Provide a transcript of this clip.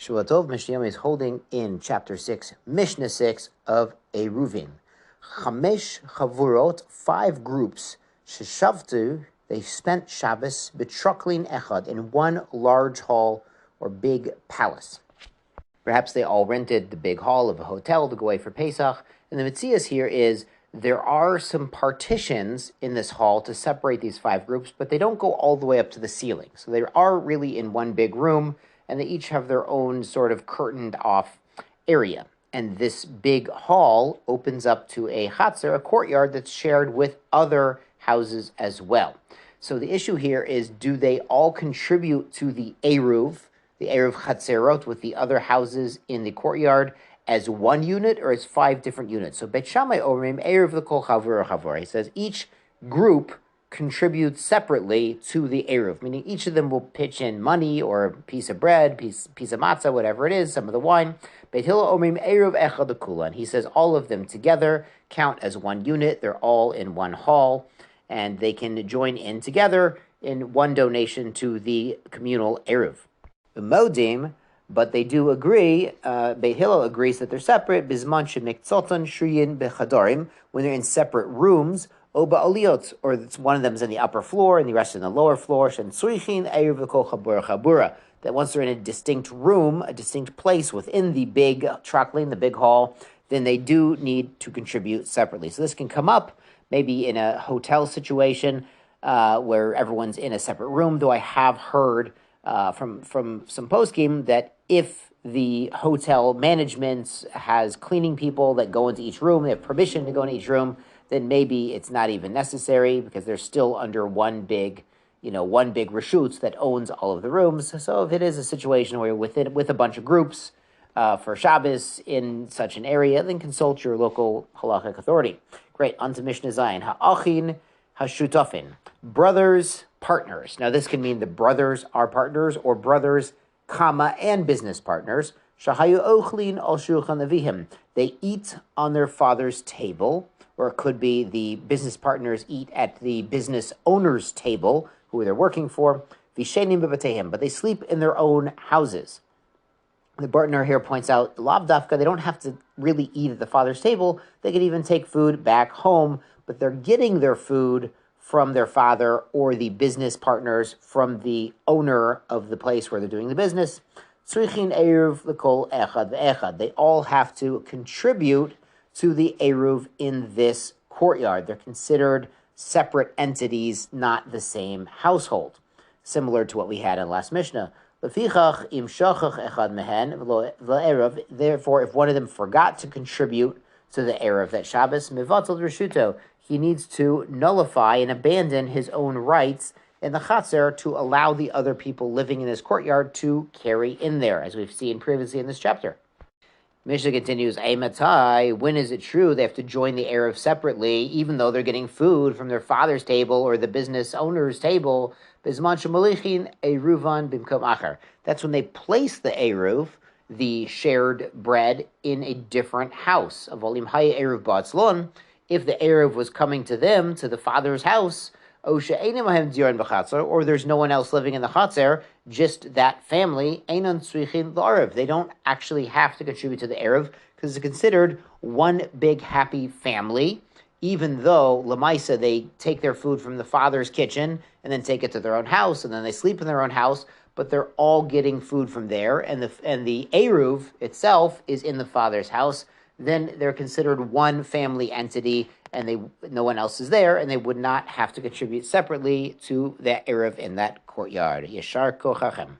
Shulatov Mishnah is holding in chapter 6, Mishnah 6 of Eiruvin. Chamesh chavurot, 5 groups. Sheshavtu, they spent Shabbos betroklin echad, in one large hall or big palace. Perhaps they all rented the big hall of a hotel to go away for Pesach. And the Metzias here is there are some partitions in this hall to separate these 5 groups, but they don't go all the way up to the ceiling. So they are really in one big room, and they each have their own sort of curtained off area. And this big hall opens up to a chatzer, a courtyard that's shared with other houses as well. So the issue here is, do they all contribute to the Eruv chatzerot with the other houses in the courtyard as one unit, or as 5 different units? So Beit Shammai omrim Eruv l'kol chavur chavur. He says each group contribute separately to the Eruv, meaning each of them will pitch in money or a piece of bread, piece of matzah, whatever it is, some of the wine. Beit Hillel omrim Eruv echad kula, and he says all of them together count as one unit. They're all in one hall, and they can join in together in one donation to the communal Eruv. Modim, but they do agree, Beit Hillel agrees that they're separate, bizman shemikzoton shriyin bechadarim, when they're in separate rooms, Oba Oliot, or it's one of them is in the upper floor and the rest in the lower floor. Shen Suichin Eruv L'Kol Chabura Chabura. That once they're in a distinct room, a distinct place within the big traklin, the big hall, then they do need to contribute separately. So this can come up maybe in a hotel situation where everyone's in a separate room. Though I have heard from some poskim that if the hotel management has cleaning people that go into each room, they have permission to go into each room, then maybe it's not even necessary because they're still under one big reshutz that owns all of the rooms. So if it is a situation where you're with a bunch of groups for Shabbos in such an area, then consult your local halachic authority. Great, on to Mishnah Zayin. Ha'achin ha'shutafin. Brothers, partners. Now this can mean the brothers are partners, or brothers, and business partners. Shahayu ochlin al shulchan avihim. They eat on their father's table. Or it could be the business partners eat at the business owner's table, who they're working for, vishenim bebatehem, but they sleep in their own houses. The partner here points out, lav dafka, they don't have to really eat at the father's table. They could even take food back home, but they're getting their food from their father or the business partners from the owner of the place where they're doing the business. Tzrichin eruv l'kol echad ve'echad. They all have to contribute to the Eruv in this courtyard. They're considered separate entities, not the same household. Similar to what we had in last Mishnah. Therefore, if one of them forgot to contribute to the Eruv that Shabbos, mivatel reshuto, he needs to nullify and abandon his own rights in the chatzer to allow the other people living in this courtyard to carry in there, as we've seen previously in this chapter. Mishnah continues, Eimatai, when is it true they have to join the Eruv separately, even though they're getting food from their father's table or the business owner's table? Bizman shemalichin Eruvan bimkom achar. That's when they place the Eruv, the shared bread, in a different house. Avolim hay Eruv ba'atzlon. If the Eruv was coming to them, to the father's house, or there's no one else living in the chatzer, just that family, they don't actually have to contribute to the Eruv because it's considered one big happy family, even though Lamaisa, they take their food from the father's kitchen and then take it to their own house, and then they sleep in their own house, but they're all getting food from there, and the Eruv itself is in the father's house. Then they're considered one family entity, and no one else is there, and they would not have to contribute separately to the Eruv in that courtyard. Yeshar kochachem.